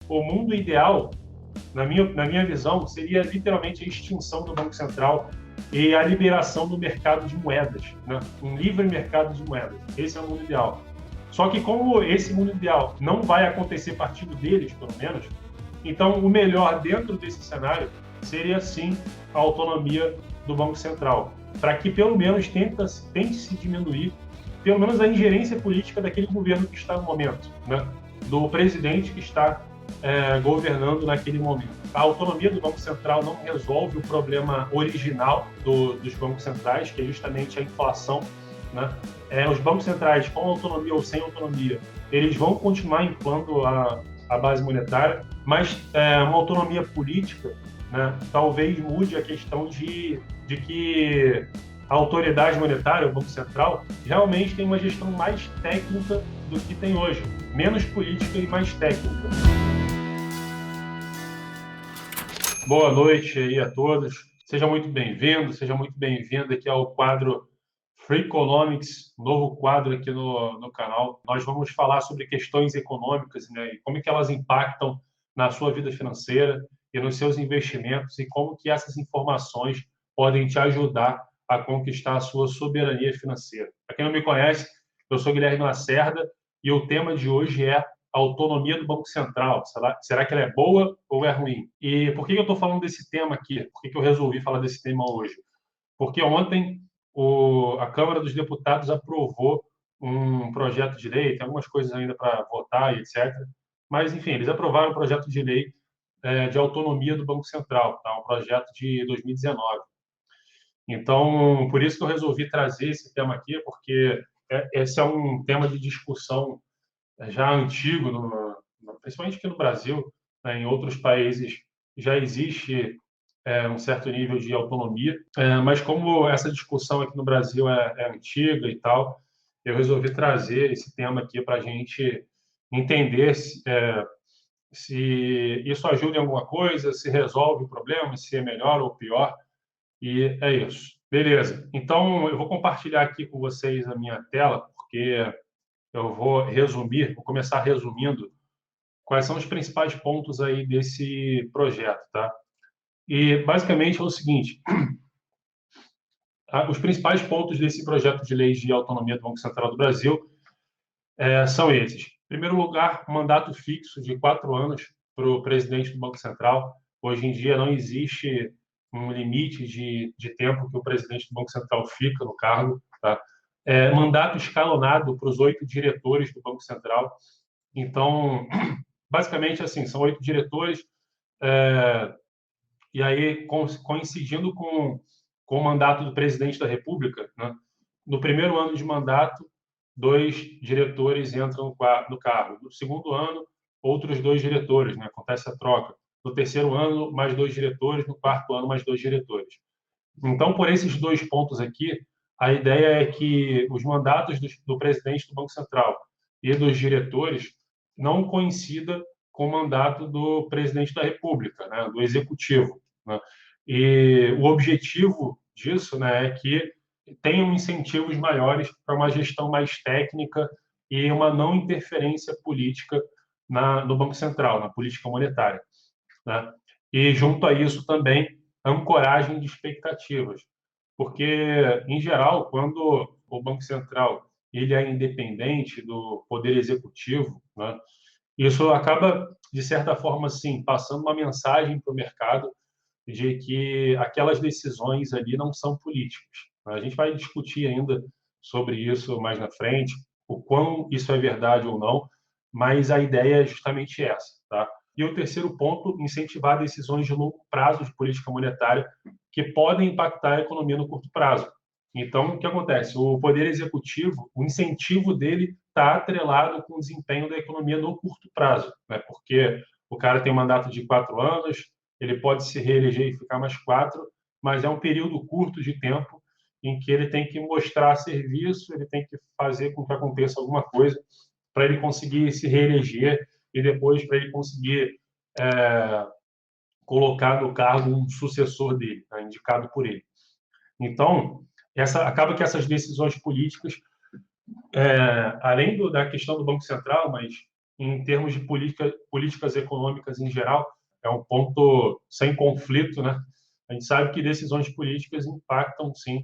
o mundo ideal, na minha visão, seria literalmente a extinção do Banco Central e a liberação do mercado de moedas, né? Um livre mercado de moedas. Esse é o mundo ideal. Só que como esse mundo ideal não vai acontecer partindo deles, pelo menos, então o melhor dentro desse cenário seria, sim, a autonomia do Banco Central, para que pelo menos tente-se diminuir pelo menos a ingerência política daquele governo que está no momento, né? Do presidente que está governando naquele momento. A autonomia do Banco Central não resolve o problema original dos bancos centrais, que é justamente a inflação, né? Os bancos centrais, com autonomia ou sem autonomia, eles vão continuar inflando a base monetária, mas uma autonomia política, né, talvez mude a questão de que a autoridade monetária, o Banco Central, realmente tem uma gestão mais técnica do que tem hoje, menos política e mais técnica. Boa noite aí a todos. Seja muito bem-vindo, seja muito bem-vinda aqui ao quadro Free Economics, novo quadro aqui no canal. Nós vamos falar sobre questões econômicas, né, e como é que elas impactam na sua vida financeira e nos seus investimentos e como que essas informações podem te ajudar a conquistar a sua soberania financeira. Para quem não me conhece, eu sou Guilherme Lacerda e o tema de hoje é a autonomia do Banco Central. Será que ela é boa ou é ruim? E por que eu estou falando desse tema aqui? Por que eu resolvi falar desse tema hoje? Porque ontem a Câmara dos Deputados aprovou um projeto de lei, tem algumas coisas ainda para votar e etc. Mas, enfim, eles aprovaram um projeto de lei de autonomia do Banco Central, tá? Um projeto de 2019. Então, por isso que eu resolvi trazer esse tema aqui, porque esse é um tema de discussão já antigo, principalmente aqui no Brasil, né? Em outros países já existe um certo nível de autonomia, mas como essa discussão aqui no Brasil é antiga e tal, eu resolvi trazer esse tema aqui para a gente entender se isso ajuda em alguma coisa, se resolve o problema, se é melhor ou pior, e é isso. Beleza. Então, eu vou compartilhar aqui com vocês a minha tela, porque eu vou começar resumindo quais são os principais pontos aí desse projeto, tá? E, basicamente, é o seguinte: os principais pontos desse projeto de lei de autonomia do Banco Central do Brasil são esses. Em primeiro lugar, um mandato fixo de 4 anos para o presidente do Banco Central. Hoje em dia não existe um limite de tempo que o presidente do Banco Central fica no cargo, tá? Mandato escalonado para os 8 diretores do Banco Central. Então, basicamente, assim, são 8 diretores, e aí, coincidindo com o mandato do presidente da República, né? No primeiro ano de mandato, 2 diretores entram no cargo. No segundo ano, outros 2 diretores, né? Acontece a troca. No terceiro ano, mais 2 diretores. No quarto ano, mais 2 diretores. Então, por esses 2 pontos aqui, a ideia é que os mandatos do presidente do Banco Central e dos diretores não coincidam com o mandato do presidente da República, né? Do executivo, né? E o objetivo disso, né, é que tenham incentivos maiores para uma gestão mais técnica e uma não interferência política no Banco Central, na política monetária, né? E junto a isso também ancoragem de expectativas, porque em geral quando o Banco Central ele é independente do poder executivo, né, isso acaba de certa forma assim passando uma mensagem para o mercado de que aquelas decisões ali não são políticas. A gente vai discutir ainda sobre isso mais na frente, o quão isso é verdade ou não, mas a ideia é justamente essa, tá? E o terceiro ponto, incentivar decisões de longo prazo de política monetária que podem impactar a economia no curto prazo. Então, o que acontece? O poder executivo, o incentivo dele está atrelado com o desempenho da economia no curto prazo, né? Porque o cara tem um mandato de 4 anos, ele pode se reeleger e ficar mais 4, mas é um período curto de tempo em que ele tem que mostrar serviço, ele tem que fazer com que aconteça alguma coisa para ele conseguir se reeleger e depois para ele conseguir colocar no cargo um sucessor dele, né, indicado por ele. Então, acaba que essas decisões políticas, além da questão do Banco Central, mas em termos de políticas econômicas em geral, é um ponto sem conflito, né? A gente sabe que decisões políticas impactam, sim,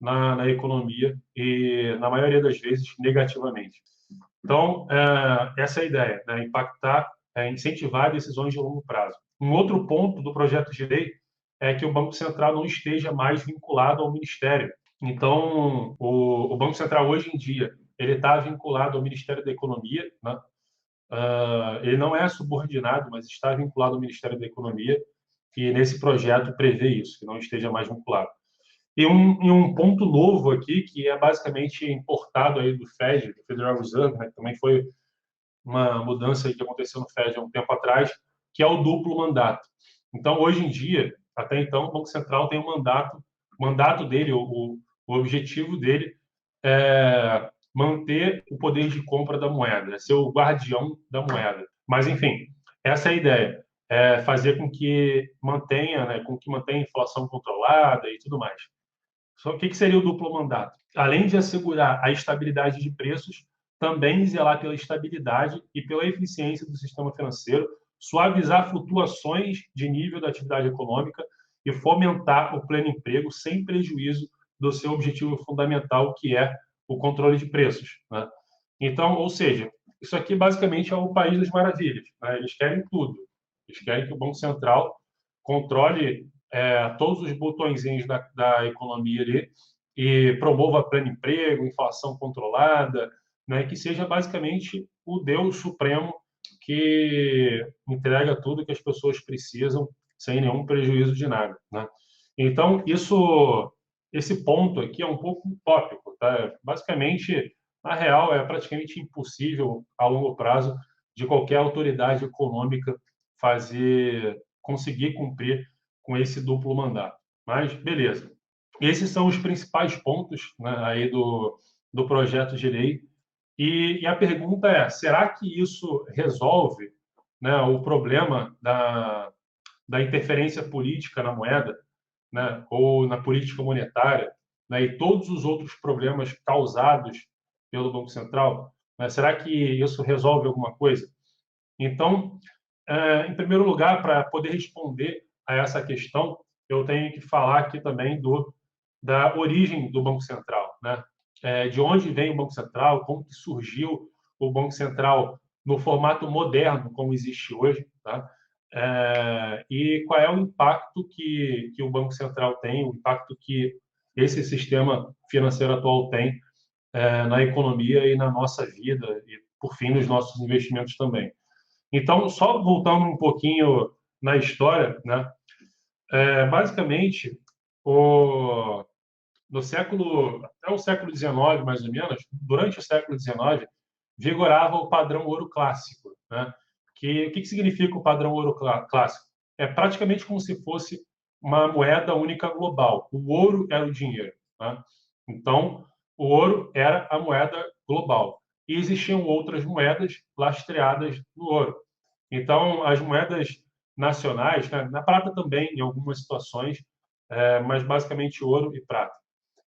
na economia e, na maioria das vezes, negativamente. Então, essa é a ideia, né? Impactar, incentivar decisões de longo prazo. Um outro ponto do projeto de lei é que o Banco Central não esteja mais vinculado ao Ministério. Então, o Banco Central, hoje em dia, ele está vinculado ao Ministério da Economia, né? Ele não é subordinado, mas está vinculado ao Ministério da Economia, e nesse projeto prevê isso, que não esteja mais vinculado. E um ponto novo aqui, que é basicamente importado aí do Fed, do Federal Reserve, né, que também foi uma mudança que aconteceu no Fed há um tempo atrás, que é o duplo mandato. Então, hoje em dia, até então, o Banco Central tem um mandato, o mandato dele, o objetivo dele é manter o poder de compra da moeda, é ser o guardião da moeda. Mas, enfim, essa é a ideia, é fazer com que mantenha, né, com que mantenha a inflação controlada e tudo mais. Só o que seria o duplo mandato? Além de assegurar a estabilidade de preços, também zelar pela estabilidade e pela eficiência do sistema financeiro, suavizar flutuações de nível da atividade econômica e fomentar o pleno emprego sem prejuízo do seu objetivo fundamental, que é o controle de preços, né? Então, ou seja, isso aqui basicamente é o país das maravilhas, né? Eles querem tudo. Eles querem que o Banco Central controle todos os botõezinhos da economia ali e promova pleno emprego, inflação controlada, né, que seja basicamente o Deus supremo que entrega tudo que as pessoas precisam sem nenhum prejuízo de nada, né? Então, esse ponto aqui é um pouco utópico, tá? Basicamente, na real, é praticamente impossível a longo prazo de qualquer autoridade econômica conseguir cumprir com esse duplo mandato. Mas, beleza. Esses são os principais pontos, né, aí do projeto de lei. E a pergunta é: será que isso resolve, né, o problema da interferência política na moeda, né, ou na política monetária, né, e todos os outros problemas causados pelo Banco Central? Né? Será que isso resolve alguma coisa? Então, em primeiro lugar, para poder responder a essa questão, eu tenho que falar aqui também da origem do Banco Central, né? De onde vem o Banco Central, como que surgiu o Banco Central no formato moderno, como existe hoje, tá? E qual é o impacto que o Banco Central tem, o impacto que esse sistema financeiro atual tem na economia e na nossa vida, e, por fim, nos nossos investimentos também. Então, só voltando um pouquinho na história, né? Basicamente, no século, até o século XIX, mais ou menos, durante o século XIX, vigorava o padrão ouro clássico, né? O que significa o padrão ouro clássico? É praticamente como se fosse uma moeda única global. O ouro era o dinheiro, né? Então, o ouro era a moeda global. E existiam outras moedas lastreadas no ouro. Então, as moedas nacionais, né, na prata também, em algumas situações, mas basicamente ouro e prata.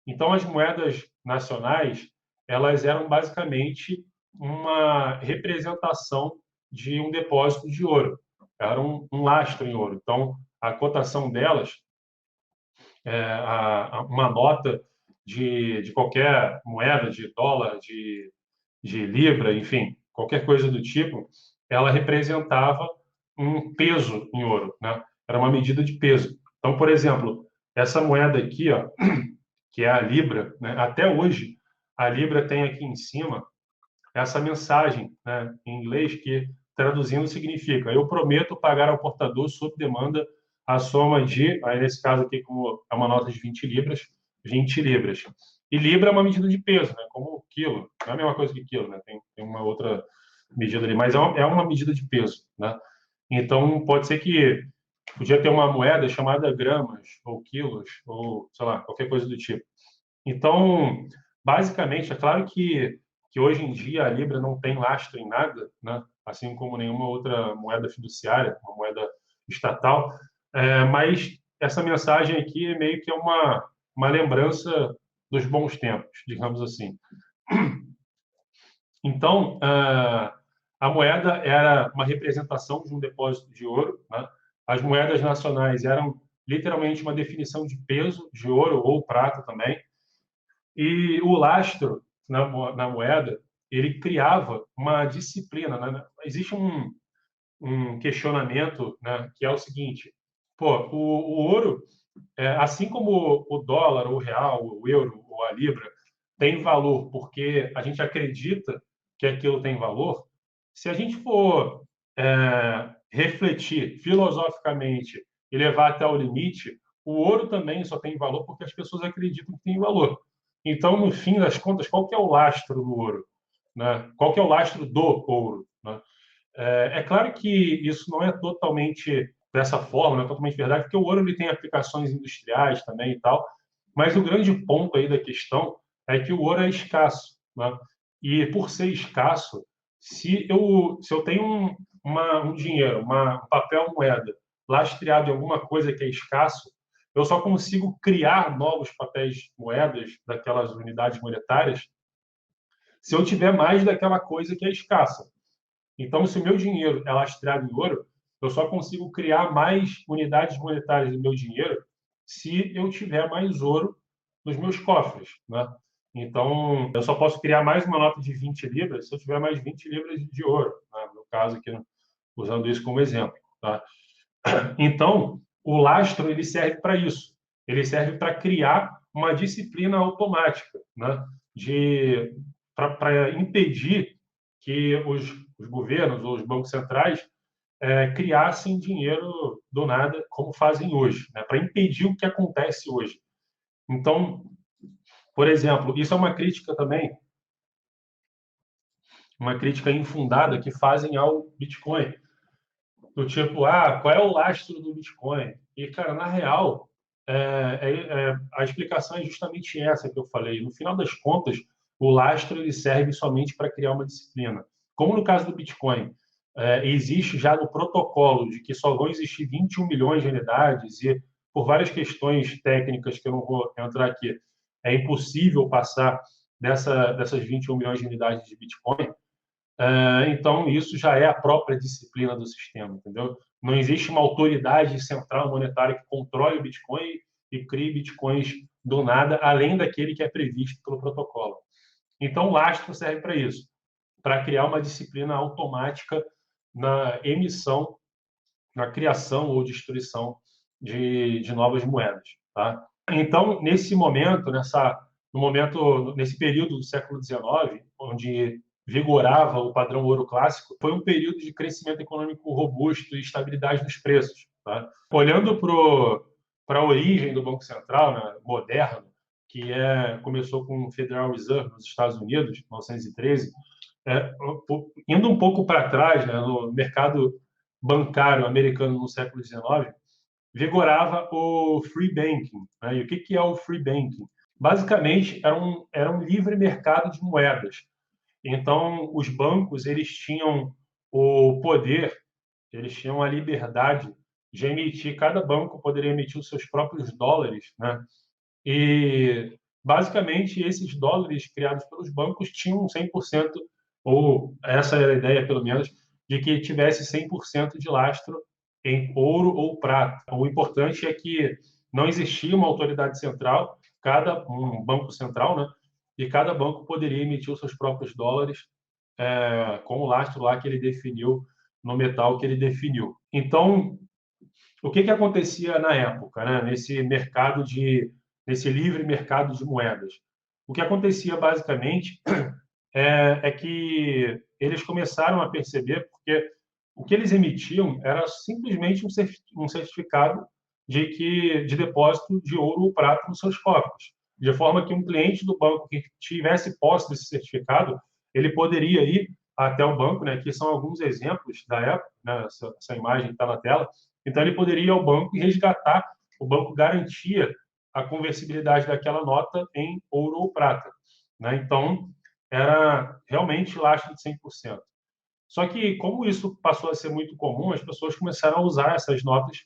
Então, as moedas nacionais, elas eram basicamente uma representação de um depósito de ouro. Era um lastro em ouro. Então, a cotação delas, uma nota de qualquer moeda, de dólar, de libra, enfim, qualquer coisa do tipo, ela representava um peso em ouro, né? Era uma medida de peso. Então, por exemplo, essa moeda aqui, ó, que é a libra, né? Até hoje a libra tem aqui em cima essa mensagem, né, em inglês que traduzindo significa: eu prometo pagar ao portador sob demanda a soma de, aí nesse caso aqui como é uma nota de 20 libras, 20 libras. E libra é uma medida de peso, né, como quilo. Não é a mesma coisa que quilo, né? Tem uma outra medida ali, mas é uma medida de peso, né? Então pode ser que podia ter uma moeda chamada gramas ou quilos ou sei lá, qualquer coisa do tipo. Então, basicamente, é claro que hoje em dia a Libra não tem lastro em nada, né? Assim como nenhuma outra moeda fiduciária, uma moeda estatal, mas essa mensagem aqui é meio que uma lembrança dos bons tempos, digamos assim. Então, A moeda era uma representação de um depósito de ouro, né? As moedas nacionais eram literalmente uma definição de peso de ouro ou prata também. E o lastro na moeda, ele criava uma disciplina, né? Existe um questionamento, né, que é o seguinte: pô, o ouro, assim como o dólar, o real, o euro ou a libra, tem valor porque a gente acredita que aquilo tem valor. Se a gente for refletir filosoficamente e levar até o limite, o ouro também só tem valor porque as pessoas acreditam que tem valor. Então, no fim das contas, qual que é o lastro do ouro, né? Qual que é o lastro do ouro, né? É claro que isso não é totalmente dessa forma, não é totalmente verdade, porque o ouro ele tem aplicações industriais também e tal, mas o grande ponto aí da questão é que o ouro é escasso, né? E por ser escasso, se eu tenho um dinheiro, um papel moeda lastreado em alguma coisa que é escasso, eu só consigo criar novos papéis moedas daquelas unidades monetárias se eu tiver mais daquela coisa que é escassa. Então, se o meu dinheiro é lastreado em ouro, eu só consigo criar mais unidades monetárias do meu dinheiro se eu tiver mais ouro nos meus cofres, né? Então, eu só posso criar mais uma nota de 20 libras se eu tiver mais 20 libras de ouro, né? No caso aqui, usando isso como exemplo, tá? Então, o lastro ele serve para isso. Ele serve para criar uma disciplina automática, né? De para impedir que os governos ou os bancos centrais criassem dinheiro do nada, como fazem hoje, né? Para impedir o que acontece hoje. Então, por exemplo, isso é uma crítica também, uma crítica infundada que fazem ao Bitcoin. Do tipo, qual é o lastro do Bitcoin? E, cara, na real, a explicação é justamente essa que eu falei. No final das contas, o lastro ele serve somente para criar uma disciplina. Como no caso do Bitcoin, existe já no protocolo de que só vão existir 21 milhões de unidades e, por várias questões técnicas que eu não vou entrar aqui, é impossível passar dessas 21 milhões de unidades de Bitcoin. Então, isso já é a própria disciplina do sistema, entendeu? Não existe uma autoridade central monetária que controle o Bitcoin e crie Bitcoins do nada, além daquele que é previsto pelo protocolo. Então, o lastro serve para isso, para criar uma disciplina automática na emissão, na criação ou destruição de novas moedas, tá? Então, nesse período do século XIX, onde vigorava o padrão ouro clássico, foi um período de crescimento econômico robusto e estabilidade nos preços, tá? Olhando para a origem do Banco Central, né, moderno, que começou com o Federal Reserve nos Estados Unidos, em 1913, indo um pouco para trás, né, no mercado bancário americano no século XIX, vigorava o free banking, né? E o que é o free banking? Basicamente, era um livre mercado de moedas. Então, os bancos eles tinham o poder, eles tinham a liberdade de emitir, cada banco poderia emitir os seus próprios dólares, né? E, basicamente, esses dólares criados pelos bancos tinham 100%, ou essa era a ideia, pelo menos, de que tivesse 100% de lastro em ouro ou prata. O importante é que não existia uma autoridade central, um banco central, né? E cada banco poderia emitir os seus próprios dólares com o lastro lá que ele definiu, no metal que ele definiu. Então, o que acontecia na época, né? Nesse livre mercado de moedas? O que acontecia basicamente é que eles começaram a perceber, porque o que eles emitiam era simplesmente um certificado de depósito de ouro ou prata nos seus cofres, de forma que um cliente do banco que tivesse posse desse certificado, ele poderia ir até o banco, né? Aqui são alguns exemplos da época, né? Essa imagem que está na tela. Então ele poderia ir ao banco e resgatar. O banco garantia a conversibilidade daquela nota em ouro ou prata, né? Então era realmente lastro de 100%. Só que, como isso passou a ser muito comum, as pessoas começaram a usar essas notas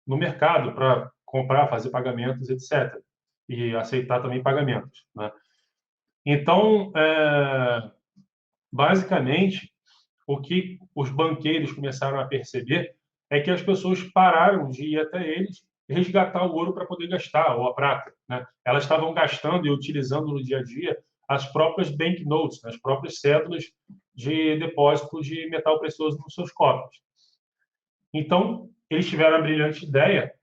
no mercado para comprar, fazer pagamentos, etc. E aceitar também pagamentos, né? Então, basicamente, o que os banqueiros começaram a perceber é que as pessoas pararam de ir até eles resgatar o ouro para poder gastar, ou a prata, né? Elas estavam gastando e utilizando no dia a dia as próprias banknotes, né? As próprias cédulas de depósito de metal precioso nos seus cofres. Então, eles tiveram a brilhante ideia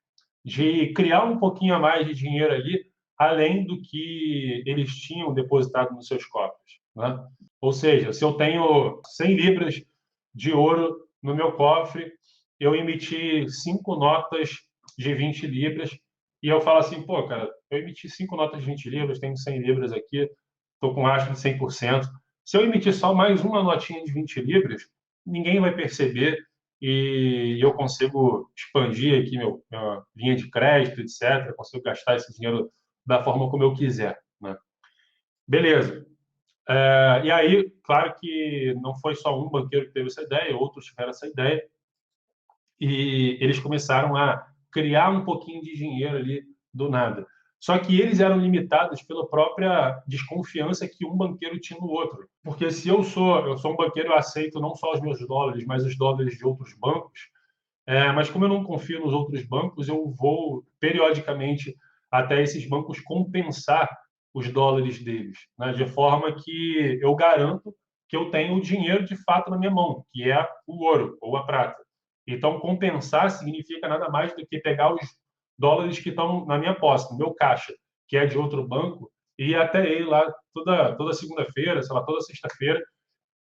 de criar um pouquinho a mais de dinheiro ali, além do que eles tinham depositado nos seus cofres, né? Ou seja, se eu tenho 100 libras de ouro no meu cofre, eu emiti 5 notas de 20 libras e eu falo assim, pô, cara, eu emiti 5 notas de 20 libras, tenho 100 libras aqui, estou com lastro de 100%. Se eu emitir só mais uma notinha de 20 libras, ninguém vai perceber e eu consigo expandir aqui minha linha de crédito, etc. Consigo gastar esse dinheiro da forma como eu quiser, né? Beleza. E aí, claro que não foi só um banqueiro que teve essa ideia, outros tiveram essa ideia, e eles começaram a criar um pouquinho de dinheiro ali do nada. Só que eles eram limitados pela própria desconfiança que um banqueiro tinha no outro. Porque se eu sou um banqueiro, eu aceito não só os meus dólares, mas os dólares de outros bancos. Mas como eu não confio nos outros bancos, eu vou periodicamente até esses bancos compensar os dólares deles, né? De forma que eu garanto que eu tenho o dinheiro de fato na minha mão, que é o ouro ou a prata. Então, compensar significa nada mais do que pegar os dólares que estão na minha posse, no meu caixa, que é de outro banco, e ir até ele lá toda segunda-feira, sei lá, toda sexta-feira,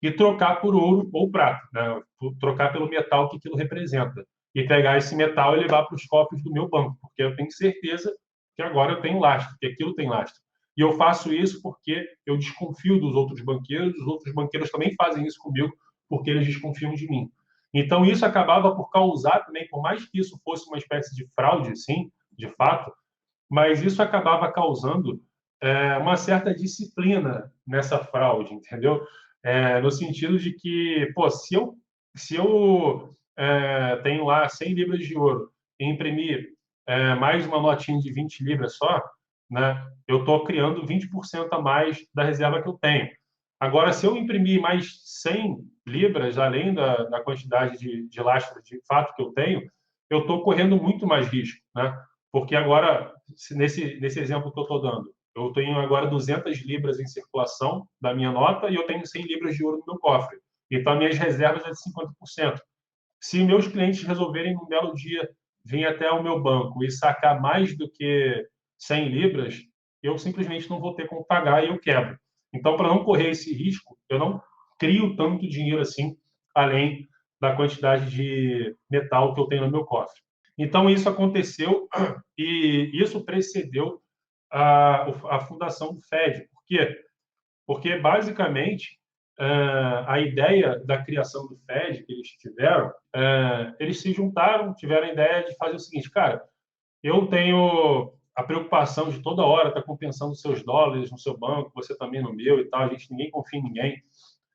e trocar por ouro ou prata, né? Trocar pelo metal que aquilo representa. E pegar esse metal e levar para os cofres do meu banco, porque eu tenho certeza que agora eu tenho lastro, que aquilo tem lastro. E eu faço isso porque eu desconfio dos outros banqueiros, os outros banqueiros também fazem isso comigo, porque eles desconfiam de mim. Então, isso acabava por causar também, por mais que isso fosse uma espécie de fraude, sim, de fato, mas isso acabava causando uma certa disciplina nessa fraude, entendeu? No sentido de que, pô, se eu tenho lá 100 libras de ouro e imprimir mais uma notinha de 20 libras só, né, eu estou criando 20% a mais da reserva que eu tenho. Agora, se eu imprimir mais 100 libras, além da quantidade de lastro de fato que eu tenho, eu estou correndo muito mais risco, né? Porque agora, nesse exemplo que eu estou dando, eu tenho agora 200 libras em circulação da minha nota e eu tenho 100 libras de ouro no meu cofre. Então, minhas reservas é de 50%. Se meus clientes resolverem, um belo dia, vir até o meu banco e sacar mais do que 100 libras, eu simplesmente não vou ter como pagar e eu quebro. Então, para não correr esse risco, eu não crio tanto dinheiro assim, além da quantidade de metal que eu tenho no meu cofre. Então, isso aconteceu e isso precedeu a fundação do FED. Por quê? Porque, basicamente, a ideia da criação do FED que eles tiveram, eles se juntaram, tiveram a ideia de fazer o seguinte, cara, eu tenho a preocupação de toda hora estar compensando seus dólares no seu banco, você também no meu e tal, ninguém confia em ninguém.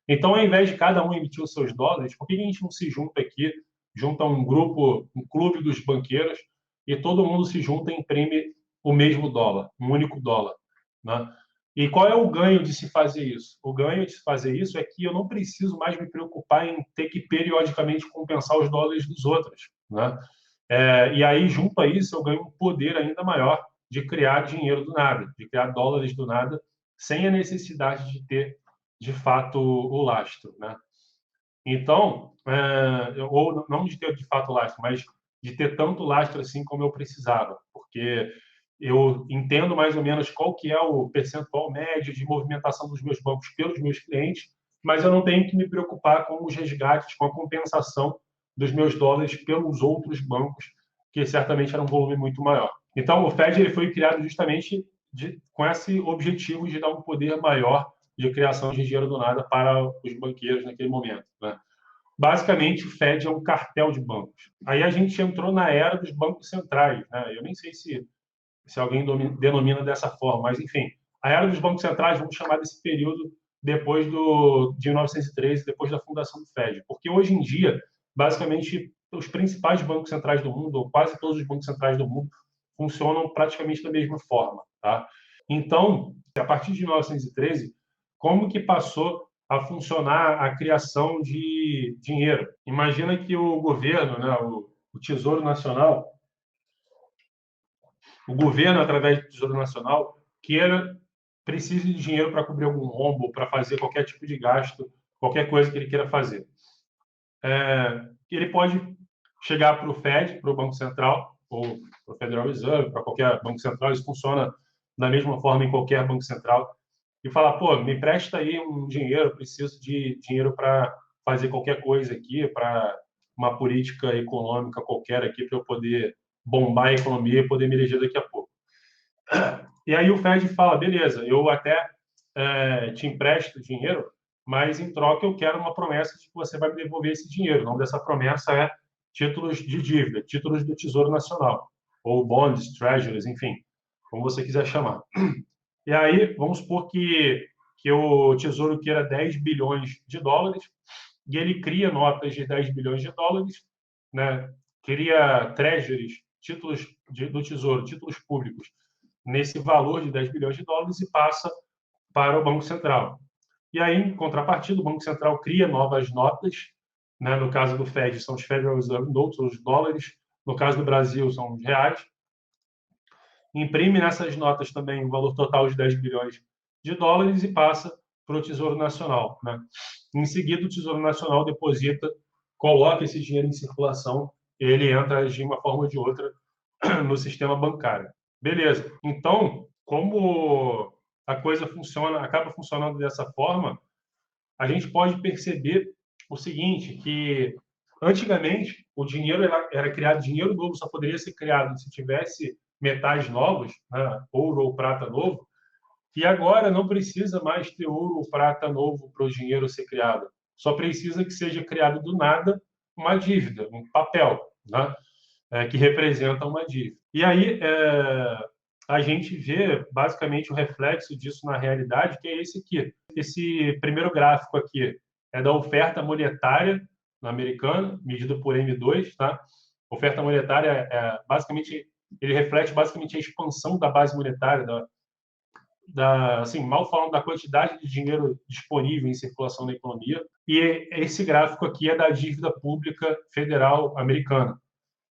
Então, ao invés de cada um emitir os seus dólares, por que a gente não se junta aqui, junta um grupo, um clube dos banqueiros, e todo mundo se junta e imprime o mesmo dólar, um único dólar, né? E qual é o ganho de se fazer isso? O ganho de se fazer isso é que eu não preciso mais me preocupar em ter que periodicamente compensar os dólares dos outros, né? E aí, junto a isso, eu ganho um poder ainda maior de criar dinheiro do nada, de criar dólares do nada, sem a necessidade de ter, de fato, o lastro, né? Então, ou não de ter de fato lastro, mas de ter tanto lastro assim como eu precisava, porque eu entendo mais ou menos qual que é o percentual médio de movimentação dos meus bancos pelos meus clientes, mas eu não tenho que me preocupar com os resgates, com a compensação dos meus dólares pelos outros bancos, que certamente era um volume muito maior. Então, o Fed ele foi criado justamente com esse objetivo de dar um poder maior de criação de dinheiro do nada para os banqueiros naquele momento, né? Basicamente, o Fed é um cartel de bancos. Aí a gente entrou na era dos bancos centrais, né? Eu nem sei se alguém denomina dessa forma, mas enfim, a era dos bancos centrais, vamos chamar desse período depois de 1913, depois da fundação do Fed, porque hoje em dia, basicamente, os principais bancos centrais do mundo, ou quase todos os bancos centrais do mundo, funcionam praticamente da mesma forma, tá? Então, a partir de 1913, como que passou a funcionar a criação de dinheiro. Imagina que o governo, né, o Tesouro Nacional, o governo, através do Tesouro Nacional, precise de dinheiro para cobrir algum rombo, para fazer qualquer tipo de gasto, qualquer coisa que ele queira fazer. Ele pode chegar para o Fed, para o Banco Central, ou para o Federal Reserve, para qualquer Banco Central, isso funciona da mesma forma em qualquer Banco Central, e falar, pô, me presta aí um dinheiro, preciso de dinheiro para fazer qualquer coisa aqui, para uma política econômica qualquer aqui, para eu poder bombar a economia e poder me eleger daqui a pouco. E aí o Fed fala, beleza, eu até te empresto dinheiro, mas em troca eu quero uma promessa de que você vai me devolver esse dinheiro. O nome dessa promessa é títulos de dívida, títulos do Tesouro Nacional, ou bonds, treasuries, enfim, como você quiser chamar. E aí, vamos supor que o Tesouro queira 10 bilhões de dólares e ele cria notas de 10 bilhões de dólares, né? Cria treasuries, títulos do Tesouro, títulos públicos, nesse valor de 10 bilhões de dólares e passa para o Banco Central. E aí, em contrapartida, o Banco Central cria novas notas, né? No caso do Fed, são os Federal Reserve Notes, os dólares. No caso do Brasil, são os reais. Imprime nessas notas também o valor total de 10 bilhões de dólares e passa para o Tesouro Nacional, né? Em seguida, o Tesouro Nacional deposita, coloca esse dinheiro em circulação, e ele entra de uma forma ou de outra no sistema bancário. Beleza. Então, como a coisa funciona, acaba funcionando dessa forma, a gente pode perceber o seguinte, que antigamente o dinheiro era criado, dinheiro novo só poderia ser criado se tivesse metais novos, né, ouro ou prata novo, e agora não precisa mais ter ouro ou prata novo para o dinheiro ser criado. Só precisa que seja criado do nada uma dívida, um papel, né, que representa uma dívida. E aí a gente vê basicamente o reflexo disso na realidade, que é esse aqui. Esse primeiro gráfico aqui é da oferta monetária americana, medida por M2, tá? Oferta monetária basicamente ele reflete basicamente a expansão da base monetária, assim, mal falando da quantidade de dinheiro disponível em circulação na economia. E esse gráfico aqui é da dívida pública federal americana.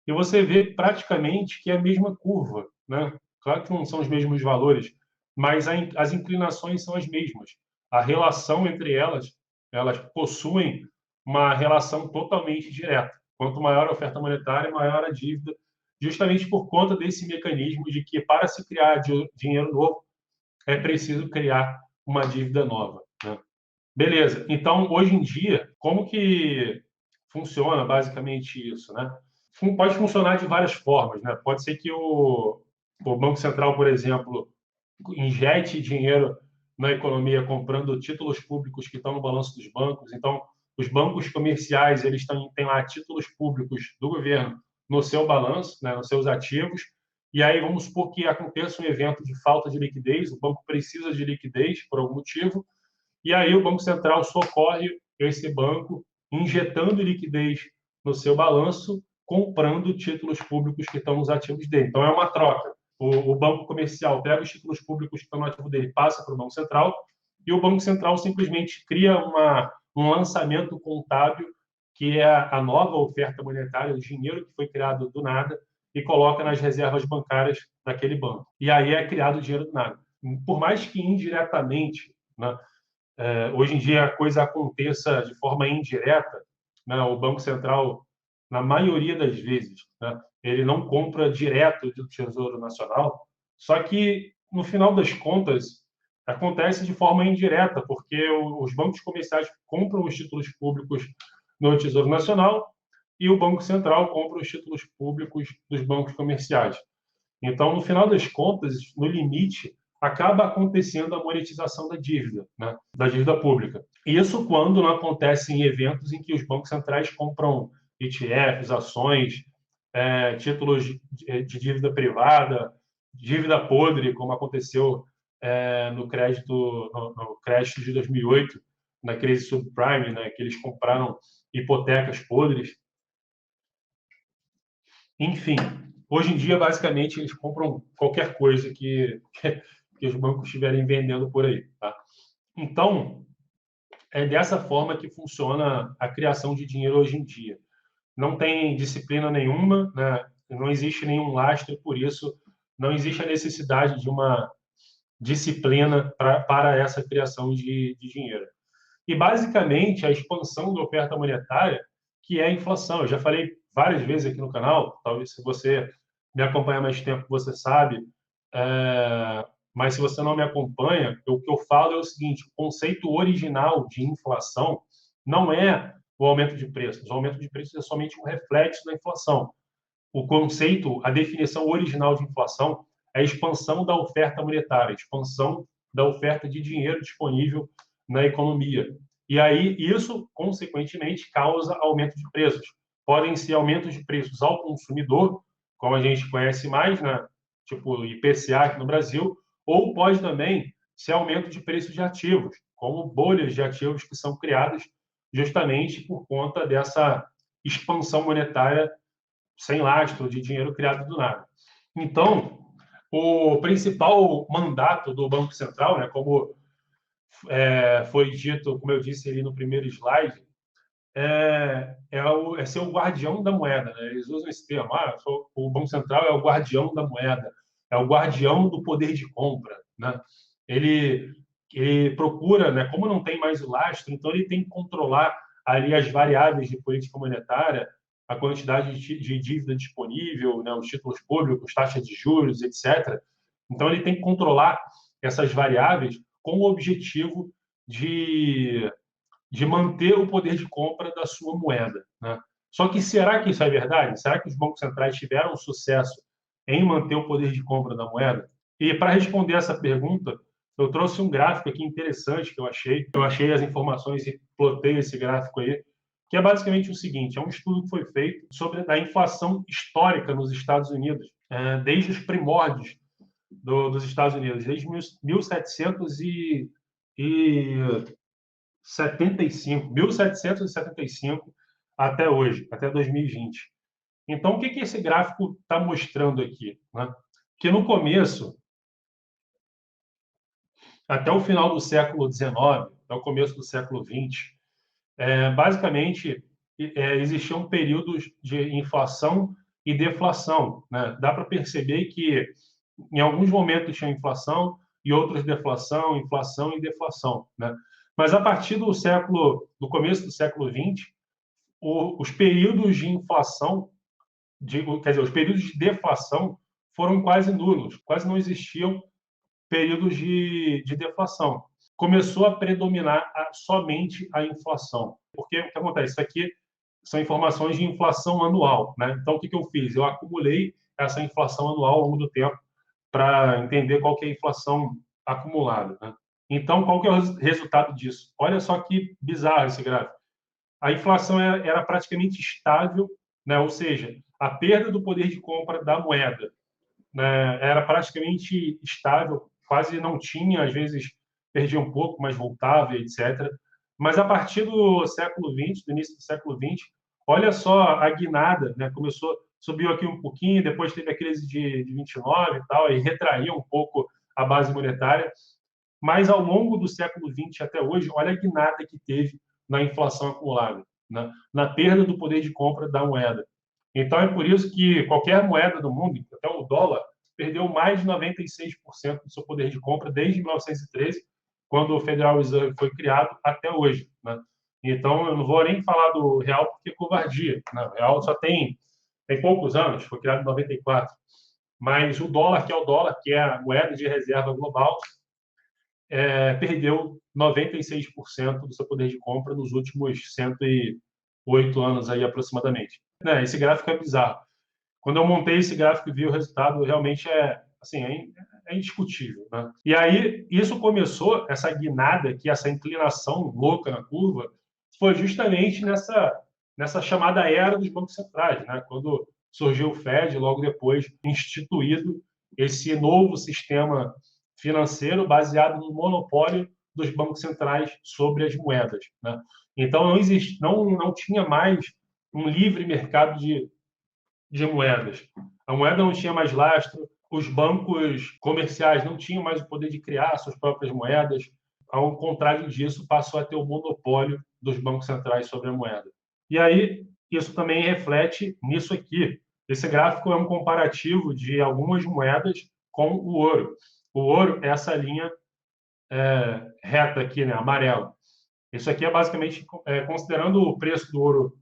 E você vê praticamente que é a mesma curva, né? Claro que não são os mesmos valores, mas as inclinações são as mesmas. A relação entre elas possuem uma relação totalmente direta. Quanto maior a oferta monetária, maior a dívida, justamente por conta desse mecanismo de que, para se criar dinheiro novo, é preciso criar uma dívida nova, né? Beleza. Então, hoje em dia, como que funciona basicamente isso, né? Pode funcionar de várias formas, né? Pode ser que o Banco Central, por exemplo, injete dinheiro na economia comprando títulos públicos que estão no balanço dos bancos. Então, os bancos comerciais eles têm lá títulos públicos do governo no seu balanço, né, nos seus ativos. E aí vamos supor que aconteça um evento de falta de liquidez, o banco precisa de liquidez por algum motivo, e aí o Banco Central socorre esse banco injetando liquidez no seu balanço, comprando títulos públicos que estão nos ativos dele. Então, é uma troca. O banco comercial pega os títulos públicos que estão no ativo dele, passa para o Banco Central, e o Banco Central simplesmente cria um lançamento contábil, que é a nova oferta monetária, o dinheiro que foi criado do nada, e coloca nas reservas bancárias daquele banco. E aí é criado o dinheiro do nada. Por mais que indiretamente, né, hoje em dia a coisa aconteça de forma indireta, né, o Banco Central, na maioria das vezes, né, ele não compra direto do Tesouro Nacional, só que, no final das contas, acontece de forma indireta, porque os bancos comerciais compram os títulos públicos no Tesouro Nacional e o Banco Central compra os títulos públicos dos bancos comerciais. Então, no final das contas, no limite, acaba acontecendo a monetização da dívida, né, da dívida pública. Isso quando não acontece em eventos em que os bancos centrais compram ETFs, ações, títulos de dívida privada, dívida podre, como aconteceu no crédito de 2008, na crise subprime, né, que eles compraram hipotecas podres. Enfim, hoje em dia, basicamente, eles compram qualquer coisa que os bancos estiverem vendendo por aí, tá? Então, É dessa forma que funciona a criação de dinheiro hoje em dia. Não tem disciplina nenhuma, né? Não existe nenhum lastro, por isso não existe a necessidade de uma disciplina para essa criação de dinheiro. E, basicamente, a expansão da oferta monetária, que é a inflação. Eu já falei várias vezes aqui no canal, talvez se você me acompanha há mais tempo, você sabe, mas se você não me acompanha, o que eu falo é o seguinte: o conceito original de inflação não é o aumento de preços. O aumento de preços é somente um reflexo da inflação. O conceito, a definição original de inflação é a expansão da oferta monetária, a expansão da oferta de dinheiro disponível na economia. E aí, isso, consequentemente, causa aumento de preços. Podem ser aumentos de preços ao consumidor, como a gente conhece mais, né? Tipo IPCA aqui no Brasil, ou pode também ser aumento de preços de ativos, como bolhas de ativos que são criadas justamente por conta dessa expansão monetária sem lastro, de dinheiro criado do nada. Então, o principal mandato do Banco Central, né, como foi dito, como eu disse ali no primeiro slide, é ser o guardião da moeda. Né? Eles usam esse termo, o Banco Central é o guardião da moeda, é o guardião do poder de compra. Né? Ele, ele procura, né, como não tem mais o lastro, então ele tem que controlar ali as variáveis de política monetária, a quantidade de dívida disponível, né, os títulos públicos, taxa de juros, etc. Então ele tem que controlar essas variáveis com o objetivo de manter o poder de compra da sua moeda. Né? Só que será que isso é verdade? Será que os bancos centrais tiveram sucesso em manter o poder de compra da moeda? E para responder essa pergunta, eu trouxe um gráfico aqui interessante que eu achei. Eu achei as informações e plotei esse gráfico aí, que é basicamente o seguinte: é um estudo que foi feito sobre a inflação histórica nos Estados Unidos, desde os primórdios dos Estados Unidos, desde 1775 até hoje, até 2020. Então, o que esse gráfico está mostrando aqui? Né? Que no começo, até o final do século XIX, até o começo do século XX, basicamente existiam períodos de inflação e deflação. Né? Dá para perceber que em alguns momentos tinha inflação e outros deflação, inflação e deflação. Né? Mas a partir do começo do século XX, os períodos de inflação, quer dizer, os períodos de deflação foram quase nulos, quase não existiam períodos de deflação. Começou a predominar somente a inflação. Porque o que acontece? Isso aqui são informações de inflação anual. Né? Então, o que eu fiz? Eu acumulei essa inflação anual ao longo do tempo para entender qual que é a inflação acumulada. Né? Então, qual que é o resultado disso? Olha só que bizarro esse gráfico. A inflação era praticamente estável, né? Ou seja, a perda do poder de compra da moeda, né, era praticamente estável, quase não tinha, às vezes perdia um pouco, mas voltava, etc. Mas a partir do século XX, do início do século XX, olha só a guinada, né? Começou, subiu aqui um pouquinho, depois teve a crise de 29 e tal, e retraiu um pouco a base monetária. Mas ao longo do século XX até hoje, olha a guinada que teve na inflação acumulada, né? Na perda do poder de compra da moeda. Então é por isso que qualquer moeda do mundo, até o dólar, perdeu mais de 96% do seu poder de compra desde 1913, quando o Federal Reserve foi criado, até hoje. Né? Então eu não vou nem falar do real porque é covardia. Né? O real só tem poucos anos, foi criado em 94. Mas o dólar, que é a moeda de reserva global, perdeu 96% do seu poder de compra nos últimos 108 anos aí aproximadamente. Né? Esse gráfico é bizarro. Quando eu montei esse gráfico e vi o resultado, realmente assim, é indiscutível. Né? E aí, isso começou, essa guinada aqui, essa inclinação louca na curva, foi justamente nessa chamada era dos bancos centrais, né? Quando surgiu o Fed, logo depois instituído esse novo sistema financeiro baseado no monopólio dos bancos centrais sobre as moedas. Né? Então, não tinha mais um livre mercado de moedas. A moeda não tinha mais lastro, os bancos comerciais não tinham mais o poder de criar suas próprias moedas, ao contrário disso, passou a ter o monopólio dos bancos centrais sobre a moeda. E aí, isso também reflete nisso aqui. Esse gráfico é um comparativo de algumas moedas com o ouro. O ouro é essa linha reta aqui, né, amarela. Isso aqui é basicamente considerando o preço do ouro,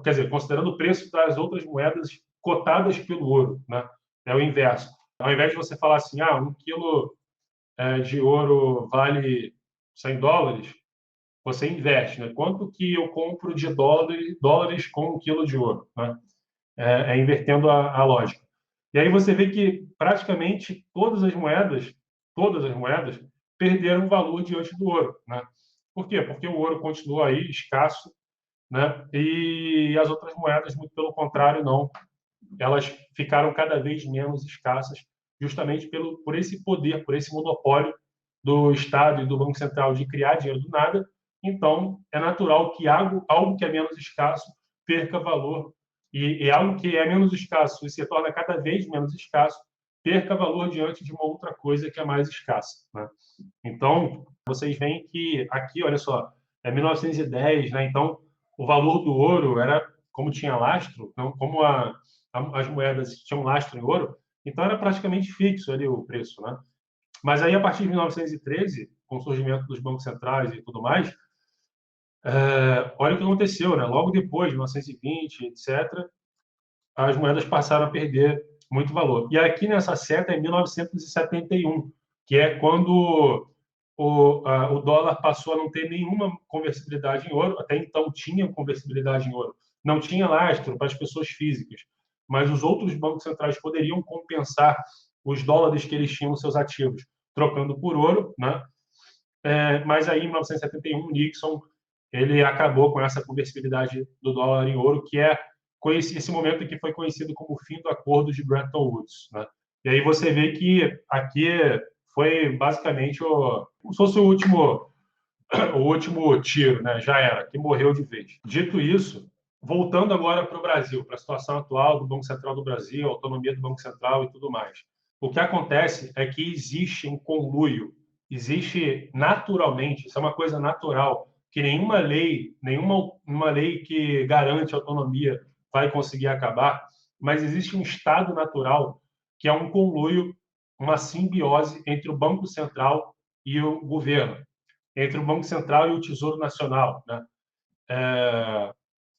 quer dizer, considerando o preço das outras moedas cotadas pelo ouro, né? É o inverso. Ao invés de você falar assim, um quilo de ouro vale $100, você investe, né? Quanto que eu compro de dólares com um quilo de ouro, né? Invertendo a lógica. E aí você vê que praticamente todas as moedas perderam valor diante do ouro, né? Por quê? Porque o ouro continua aí escasso, né? E as outras moedas, muito pelo contrário, não. Elas ficaram cada vez menos escassas, justamente por esse poder, por esse monopólio do Estado e do Banco Central de criar dinheiro do nada. Então, é natural que algo que é menos escasso perca valor, e algo que é menos escasso e se torna cada vez menos escasso perca valor diante de uma outra coisa que é mais escassa, né? Então, vocês veem que aqui, olha só, é 1910, né? Então, o valor do ouro era, como tinha lastro, não, como as moedas tinham lastro em ouro, então era praticamente fixo ali o preço, né? Mas aí, a partir de 1913, com o surgimento dos bancos centrais e tudo mais, olha o que aconteceu, né? Logo depois, 1920, etc., as moedas passaram a perder muito valor. E aqui nessa seta é 1971, que é quando o dólar passou a não ter nenhuma conversibilidade em ouro. Até então tinha conversibilidade em ouro. Não tinha lastro para as pessoas físicas, mas os outros bancos centrais poderiam compensar os dólares que eles tinham nos seus ativos, trocando por ouro, né? Mas aí, em 1971, Nixon ele acabou com essa conversibilidade do dólar em ouro, que é esse momento que foi conhecido como o fim do acordo de Bretton Woods, né? E aí você vê que aqui foi basicamente como se fosse o último tiro, né? Já era, que morreu de vez. Dito isso, voltando agora para o Brasil, para a situação atual do Banco Central do Brasil, autonomia do Banco Central e tudo mais. O que acontece é que existe um conluio, existe naturalmente, isso é uma coisa natural, que nenhuma uma lei que garante autonomia vai conseguir acabar, mas existe um estado natural que é um conluio, uma simbiose entre o Banco Central e o governo, entre o Banco Central e o Tesouro Nacional, né?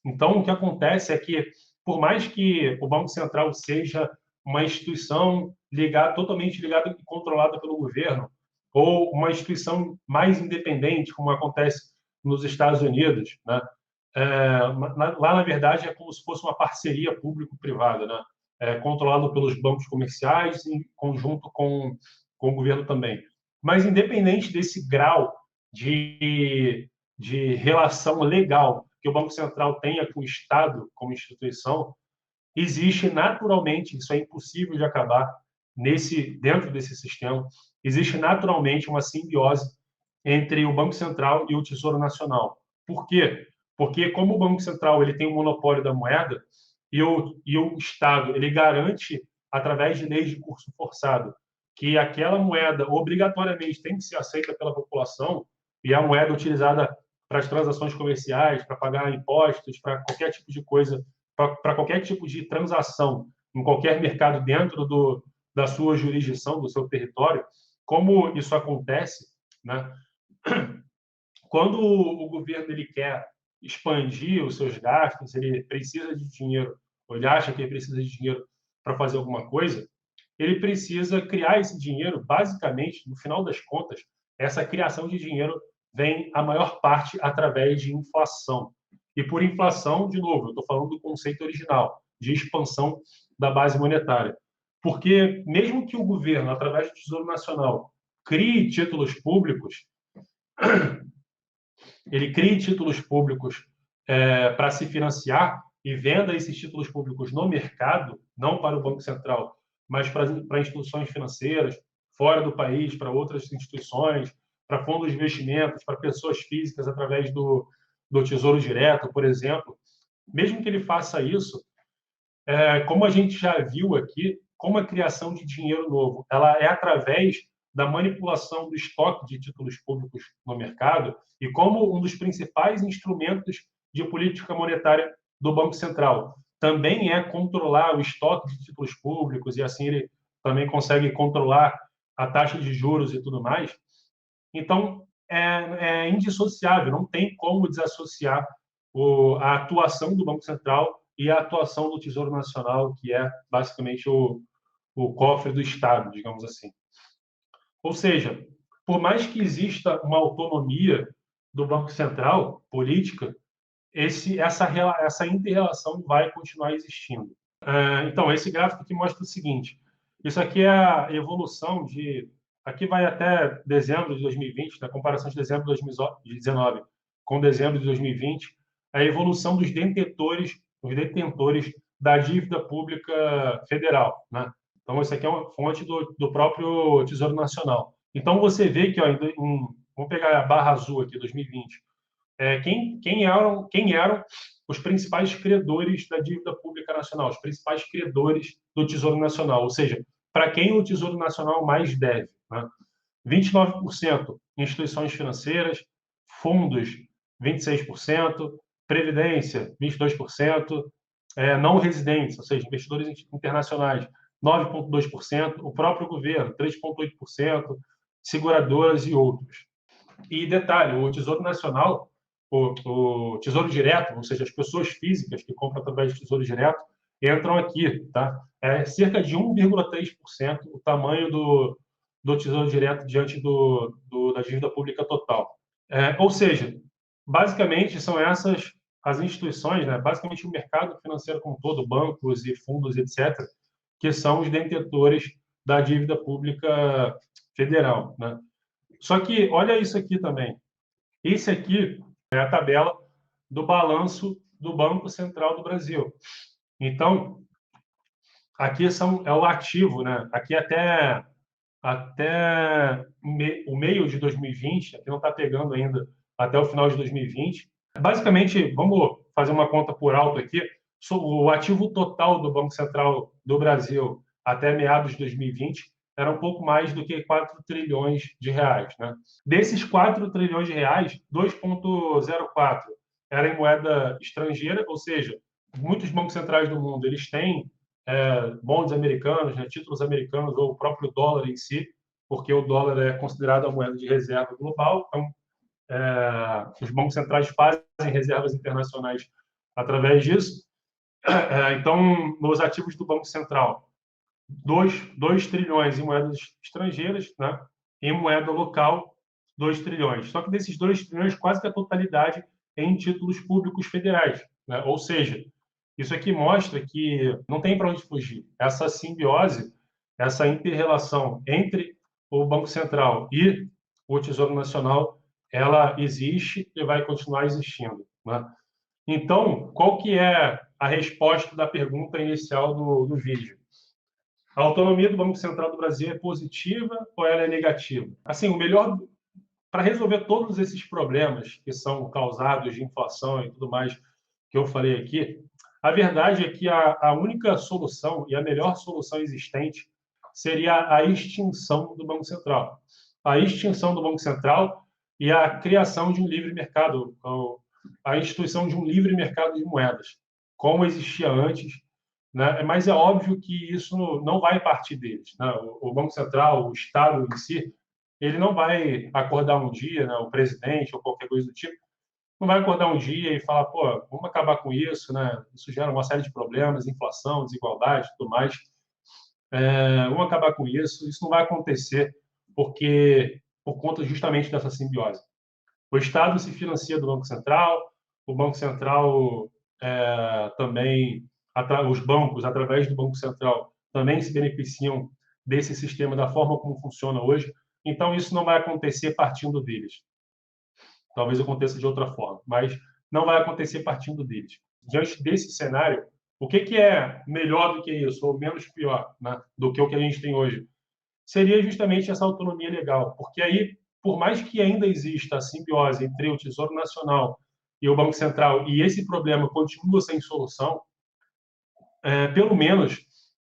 Então, o que acontece é que, por mais que o Banco Central seja uma instituição totalmente ligada e controlada pelo governo, ou uma instituição mais independente, como acontece nos Estados Unidos, né? Lá, na verdade, é como se fosse uma parceria público-privada, né? Controlado pelos bancos comerciais, em conjunto com o governo também. Mas, independente desse grau de relação legal que o Banco Central tenha com o Estado como instituição, existe naturalmente, isso é impossível de acabar dentro desse sistema, existe naturalmente uma simbiose entre o Banco Central e o Tesouro Nacional. Por quê? Porque como o Banco Central ele tem o monopólio da moeda e o Estado ele garante, através de leis de curso forçado, que aquela moeda obrigatoriamente tem que ser aceita pela população, e a moeda utilizada para as transações comerciais, para pagar impostos, para qualquer tipo de coisa, para qualquer tipo de transação em qualquer mercado dentro da sua jurisdição, do seu território. Como isso acontece, né? Quando o governo ele quer expandir os seus gastos, ele precisa de dinheiro, ou ele acha que ele precisa de dinheiro para fazer alguma coisa, ele precisa criar esse dinheiro, basicamente, no final das contas, essa criação de dinheiro vem, a maior parte, através de inflação. E por inflação, de novo, eu estou falando do conceito original, de expansão da base monetária. Porque mesmo que o governo, através do Tesouro Nacional, crie títulos públicos, ele crie títulos públicos para se financiar e venda esses títulos públicos no mercado, não para o Banco Central, mas para instituições financeiras fora do país, para outras instituições, para fundos de investimentos, para pessoas físicas através do Tesouro Direto, por exemplo. Mesmo que ele faça isso, como a gente já viu aqui, como a criação de dinheiro novo, ela é através da manipulação do estoque de títulos públicos no mercado e como um dos principais instrumentos de política monetária do Banco Central também é controlar o estoque de títulos públicos e assim ele também consegue controlar a taxa de juros e tudo mais. Então, é indissociável, não tem como desassociar a atuação do Banco Central e a atuação do Tesouro Nacional, que é basicamente o cofre do Estado, digamos assim. Ou seja, por mais que exista uma autonomia do Banco Central política, essa inter-relação vai continuar existindo. Então, esse gráfico aqui mostra o seguinte: isso aqui é a evolução de. Aqui vai até dezembro de 2020, na comparação de dezembro de 2019 com dezembro de 2020, a evolução dos detentores da dívida pública federal, né? Então, isso aqui é uma fonte do próprio Tesouro Nacional. Então, você vê que, ó, vamos pegar a barra azul aqui, 2020, quem eram os principais credores da dívida pública nacional, os principais credores do Tesouro Nacional, ou seja, para quem o Tesouro Nacional mais deve, né? 29% instituições financeiras, fundos 26%, previdência 22%, não residentes, ou seja, investidores internacionais 9,2%, o próprio governo 3,8%, seguradoras e outros. E detalhe, o Tesouro Nacional, o Tesouro Direto, ou seja, as pessoas físicas que compram através do Tesouro Direto, entram aqui, tá? É cerca de 1,3% o tamanho do Tesouro Direto diante da dívida pública total. Ou seja, basicamente são essas as instituições, né? Basicamente o mercado financeiro como um todo, bancos e fundos, etc., que são os detentores da dívida pública federal, né? Só que olha isso aqui também. Esse aqui é a tabela do balanço do Banco Central do Brasil. Então, aqui é o ativo, né? Aqui até o meio de 2020, aqui não está pegando ainda até o final de 2020. Basicamente, vamos fazer uma conta por alto aqui. O ativo total do Banco Central do Brasil até meados de 2020 era um pouco mais do que 4 trilhões de reais, né? Desses 4 trilhões de reais, 2,04 era em moeda estrangeira, ou seja, muitos bancos centrais do mundo eles têm bonds americanos, né, títulos americanos ou o próprio dólar em si, porque o dólar é considerado a moeda de reserva global. Então, os bancos centrais fazem reservas internacionais através disso. Então, nos ativos do Banco Central, 2 trilhões em moedas estrangeiras, né? Em moeda local, 2 trilhões. Só que desses 2 trilhões, quase que a totalidade é em títulos públicos federais, né? Ou seja, isso aqui mostra que não tem para onde fugir. Essa simbiose, essa inter-relação entre o Banco Central e o Tesouro Nacional, ela existe e vai continuar existindo, né? Então, qual que é a resposta da pergunta inicial do vídeo? A autonomia do Banco Central do Brasil é positiva ou ela é negativa? Assim, o melhor para resolver todos esses problemas que são causados de inflação e tudo mais que eu falei aqui, a verdade é que a única solução e a melhor solução existente seria a extinção do Banco Central. A extinção do Banco Central e a criação de um livre mercado, a instituição de um livre mercado de moedas, como existia antes, né? Mas é óbvio que isso não vai partir deles, né? O Banco Central, o Estado em si, ele não vai acordar um dia, né? O presidente ou qualquer coisa do tipo, não vai acordar um dia e falar, pô, vamos acabar com isso, né? Isso gera uma série de problemas, inflação, desigualdade, tudo mais. Vamos acabar com isso. Isso não vai acontecer por conta justamente dessa simbiose. O Estado se financia do Banco Central, o Banco Central também, os bancos, através do Banco Central, também se beneficiam desse sistema da forma como funciona hoje. Então, isso não vai acontecer partindo deles. Talvez aconteça de outra forma, mas não vai acontecer partindo deles. Diante desse cenário, o que é melhor do que isso, ou menos pior, né, do que o que a gente tem hoje? Seria justamente essa autonomia legal, porque aí, por mais que ainda exista a simbiose entre o Tesouro Nacional e o Banco Central, e esse problema continua sem solução, pelo menos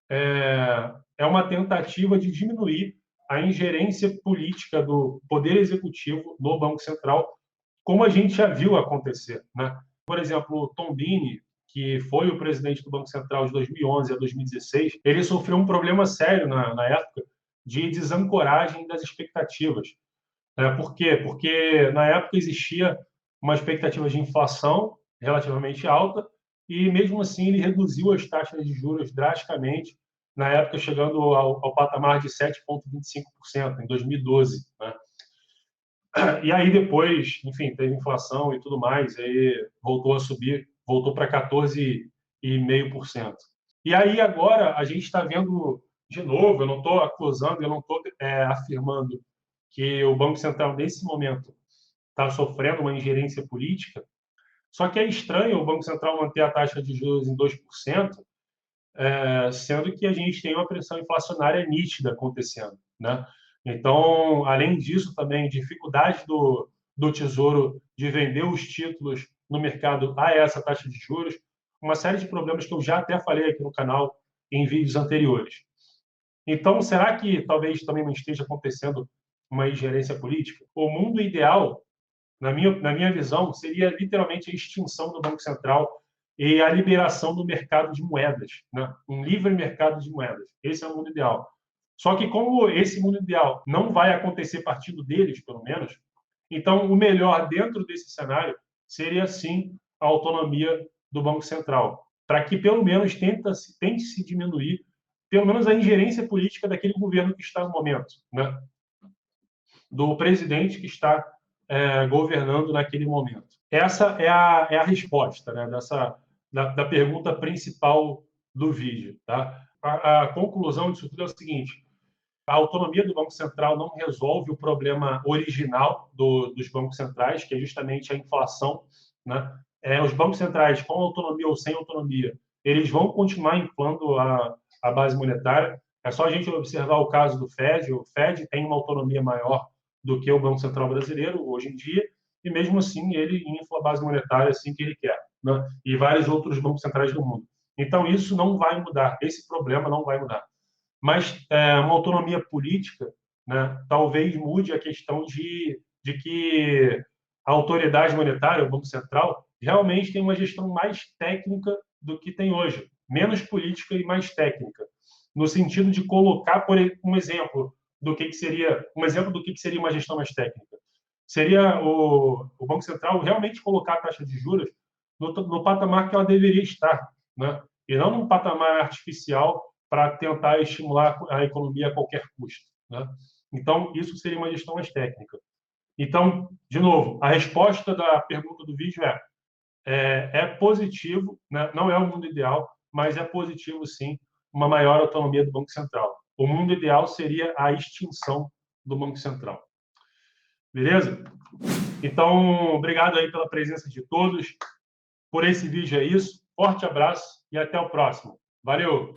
é uma tentativa de diminuir a ingerência política do Poder Executivo no Banco Central, como a gente já viu acontecer, né? Por exemplo, o Tombini, que foi o presidente do Banco Central de 2011 a 2016, ele sofreu um problema sério na época de desancoragem das expectativas. Por quê? Porque na época existia uma expectativa de inflação relativamente alta e, mesmo assim, ele reduziu as taxas de juros drasticamente, na época chegando ao patamar de 7,25% em 2012, né? E aí depois, enfim, teve inflação e tudo mais, aí voltou a subir, voltou para 14,5%. E aí agora a gente está vendo de novo, eu não estou acusando, eu não estou afirmando que o Banco Central, nesse momento, está sofrendo uma ingerência política, só que é estranho o Banco Central manter a taxa de juros em 2%, sendo que a gente tem uma pressão inflacionária nítida acontecendo, né? Então, além disso, também dificuldade do Tesouro de vender os títulos no mercado a essa taxa de juros, uma série de problemas que eu já até falei aqui no canal em vídeos anteriores. Então, será que talvez também não esteja acontecendo uma ingerência política? O mundo ideal, na minha visão, seria literalmente a extinção do Banco Central e a liberação do mercado de moedas, né? Um livre mercado de moedas. Esse é o mundo ideal. Só que como esse mundo ideal não vai acontecer partindo deles, pelo menos, então o melhor dentro desse cenário seria, sim, a autonomia do Banco Central, para que pelo menos tente-se diminuir pelo menos a ingerência política daquele governo que está no momento, né? Do presidente que está governando naquele momento. Essa é a resposta, né, da pergunta principal do vídeo. Tá? A conclusão disso tudo é o seguinte: a autonomia do Banco Central não resolve o problema original dos bancos centrais, que é justamente a inflação, né? Os bancos centrais, com autonomia ou sem autonomia, eles vão continuar inflando a base monetária. É só a gente observar o caso do Fed. O Fed tem uma autonomia maior do que o Banco Central brasileiro hoje em dia, e mesmo assim ele infla a base monetária assim que ele quer, né? E vários outros bancos centrais do mundo. Então isso não vai mudar, esse problema não vai mudar. Mas uma autonomia política, né, talvez mude a questão de que a autoridade monetária, o Banco Central, realmente tem uma gestão mais técnica do que tem hoje, menos política e mais técnica, no sentido de colocar, por um exemplo do que seria uma gestão mais técnica. Seria o Banco Central realmente colocar a taxa de juros no patamar que ela deveria estar, né? E não num patamar artificial para tentar estimular a economia a qualquer custo, né? Então, isso seria uma gestão mais técnica. Então, de novo, a resposta da pergunta do vídeo é positivo, né? Não é o mundo ideal, mas é positivo, sim, uma maior autonomia do Banco Central. O mundo ideal seria a extinção do Banco Central. Beleza? Então, obrigado aí pela presença de todos. Por esse vídeo é isso. Forte abraço e até o próximo. Valeu!